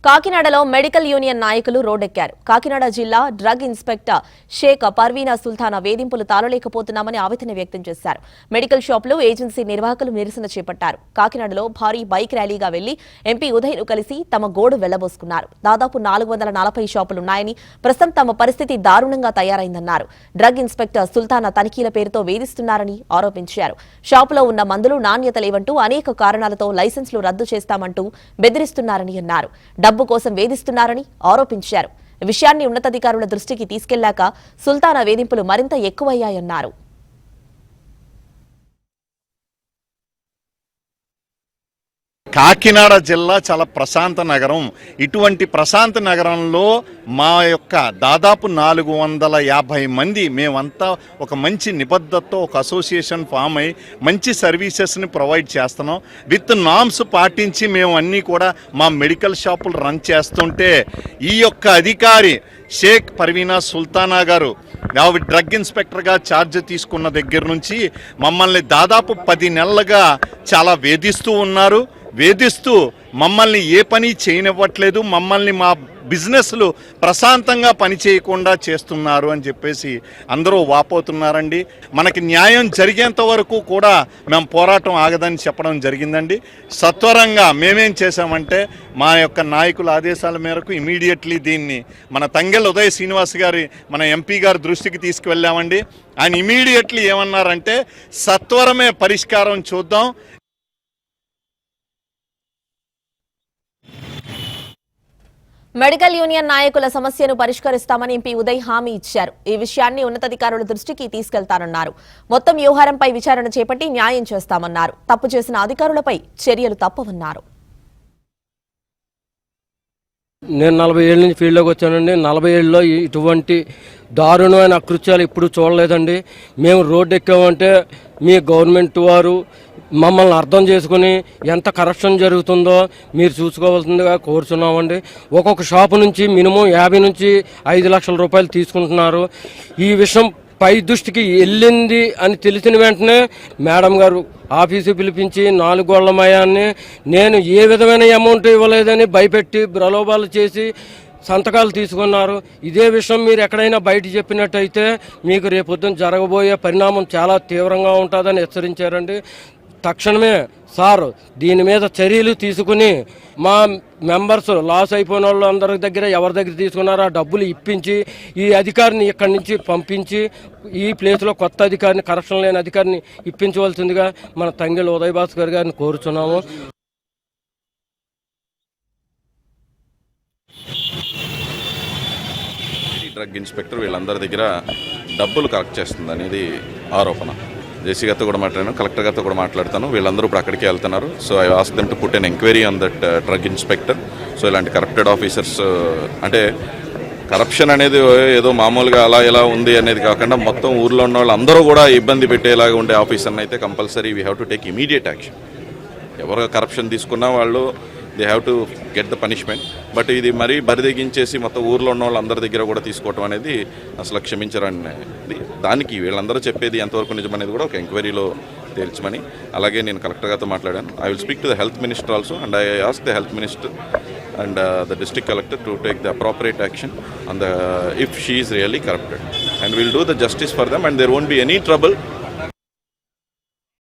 కాకినాడలో medical union నాయకులు రోడ్డెక్కారు. కాకినాడ జిల్లా డ్రగ్ ఇన్స్పెక్టర్ షేక్ పర్వీనా సుల్తానా వేధింపులు తాళలేకపోతున్నామని ఆవేదన వ్యక్తం చేశారు. మెడికల్ షాపులో ఏజెన్సీ నిర్వాహకులు నిరసన చేపట్టారు. కాకినాడలో భారీ బైక్ ర్యాలీగా వెళ్లి ఎంపీ ఉదయ్ను కలిసి తమ గోడు వెళ్లబోసుకున్నారు. దాదాపు 440 షాపులున్నాయని, ప్రస్తుతం తమ పరిస్థితి దారుణంగా తయారైందన్నారు. డ్రగ్ ఇన్స్పెక్టర్ సుల్తానా తనిఖీల పేరుతో వేధిస్తున్నారని ఆరోపించారు. షాపులో ఉన్న మందులు నాణ్యత లేవంటూ అనేక కారణాలతో లైసెన్సులు రద్దు చేస్తామంటూ బెదిరిస్తున్నారని అన్నారు. డబ్బు కోసం వేధిస్తున్నారని ఆరోపించారు. విషయాన్ని ఉన్నతాధికారుల దృష్టికి తీసుకెళ్లాక సుల్తానా వేధింపులు మరింత ఎక్కువయ్యాయన్నారు. కాకినాడ జిల్లా చాలా ప్రశాంత నగరం. ఇటువంటి ప్రశాంత నగరంలో మా యొక్క దాదాపు 450 మంది మేమంతా ఒక మంచి నిబద్ధతతో ఒక అసోసియేషన్ ఫామ్ అయ్యి మంచి సర్వీసెస్ని ప్రొవైడ్ చేస్తున్నాం. విత్ నామ్స్ పాటించి మేము అన్నీ కూడా మా మెడికల్ షాపులు రన్ చేస్తుంటే ఈ యొక్క అధికారి షేక్ పర్వీనా సుల్తానా గారు డ్రగ్ ఇన్స్పెక్టర్గా ఛార్జ్ తీసుకున్న దగ్గర నుంచి మమ్మల్ని దాదాపు 10 నెలలుగా చాలా వేధిస్తూ మమ్మల్ని ఏ పని చేయనివ్వట్లేదు, మమ్మల్ని మా బిజినెస్లు ప్రశాంతంగా పనిచేయకుండా చేస్తున్నారు అని చెప్పేసి అందరూ వాపోతున్నారండి. మనకి న్యాయం జరిగేంత వరకు కూడా మేము పోరాటం ఆగదని చెప్పడం జరిగిందండి. సత్వరంగా మేమేం చేశామంటే మా యొక్క నాయకుల ఆదేశాల మేరకు ఇమీడియట్లీ దీన్ని మన తంగెల్ ఉదయ్ శ్రీనివాస్ గారి మన ఎంపీ గారి దృష్టికి తీసుకువెళ్ళామండి. ఆయన ఇమీడియట్లీ ఏమన్నారంటే సత్వరమే పరిష్కారం చూద్దాం. మెడికల్ యూనియన్ నాయకుల సమస్యను పరిష్కరిస్తామని ఎంపీ ఉదయ్ హామీ ఇచ్చారు. ఈ విషయాన్ని ఉన్నతాధికారుల దృష్టికి తీసుకెళ్తానన్నారు. మొత్తం వ్యవహారంపై విచారణ చేపట్టి న్యాయం చేస్తామన్నారు. తప్పు చేసిన అధికారులపై చర్యలు తప్పవన్నారు. నేను 40 ఏళ్ళ నుంచి ఫీల్డ్లోకి వచ్చానండి. 40 ఏళ్ళలో ఇటువంటి దారుణమైన అకృత్యాలు ఇప్పుడు చూడలేదండి. మేము రోడ్డు ఎక్కామంటే మీ గవర్నమెంట్ వారు మమ్మల్ని అర్థం చేసుకుని ఎంత కరప్షన్ జరుగుతుందో మీరు చూసుకోవాల్సిందిగా కోరుచున్నామండి. ఒక్కొక్క షాపు నుంచి మినిమం 50 నుంచి 5 లక్షల రూపాయలు తీసుకుంటున్నారు. ఈ విషయం పై దృష్టికి వెళ్ళింది అని తెలిసిన వెంటనే మేడం గారు ఆఫీసు పిలిపించి 4 గోళ్ల మయాన్ని నేను ఏ విధమైన అమౌంట్ ఇవ్వలేదని భయపెట్టి ప్రలోభాలు చేసి సంతకాలు తీసుకున్నారు. ఇదే విషయం మీరు ఎక్కడైనా బయట చెప్పినట్టయితే మీకు రేపొద్దున జరగబోయే పరిణామం చాలా తీవ్రంగా ఉంటుందని హెచ్చరించారండి. తక్షణమే సార్ దీని మీద చర్యలు తీసుకుని మా మెంబర్స్ లాస్ అయిపోయిన వాళ్ళు అందరి దగ్గర ఎవరి దగ్గర తీసుకున్నారో ఆ డబ్బులు ఇప్పించి ఈ అధికారిని ఇక్కడి నుంచి పంపించి ఈ ప్లేస్లో కొత్త అధికారిని, కరప్షన్ లేని అధికారిని ఇప్పించవలసిందిగా మన తంగెల్ ఉదయ్ భాస్కర్ గారిని కోరుచున్నాము. డ్రగ్ ఇన్స్పెక్టర్ వీళ్ళందరి దగ్గర డబ్బులు కలెక్ట్ చేస్తుంది అనేది ఆరోపణ. జేసీ గారితో కూడా మాట్లాడాను, కలెక్టర్ గారితో కూడా మాట్లాడతాను. వీళ్ళందరూ ఇప్పుడు అక్కడికి వెళ్తున్నారు. So I ask them to put an enquiry on that drug inspector. So ఇలాంటి కరప్టెడ్ ఆఫీసర్స్ అంటే కరప్షన్ అనేది ఏదో మామూలుగా అలా ఎలా ఉంది అనేది కాకుండా మొత్తం ఊర్లో ఉన్న వాళ్ళు అందరూ కూడా ఇబ్బంది పెట్టేలాగా ఉండే ఆఫీసర్ని అయితే compulsory we have to take immediate action. ఎవరు కరప్షన్ తీసుకున్నా వాళ్ళు they have to get the punishment. But ఇది మరీ బరిదెగించేసి మొత్తం ఊర్లో ఉన్న వాళ్ళందరి దగ్గర కూడా తీసుకోవటం అనేది అసలు క్షమించరనేది. దానికి వీళ్ళందరూ చెప్పేది ఎంతవరకు నిజమనేది కూడా ఒక ఎంక్వైరీలో తేల్చమని, అలాగే నేను కలెక్టర్ గారితో మాట్లాడాను. I will speak to the health minister also and I ask the health minister and the district collector to take the appropriate action on the if she is really corrupted, and we'll do the justice for them and there won't be any trouble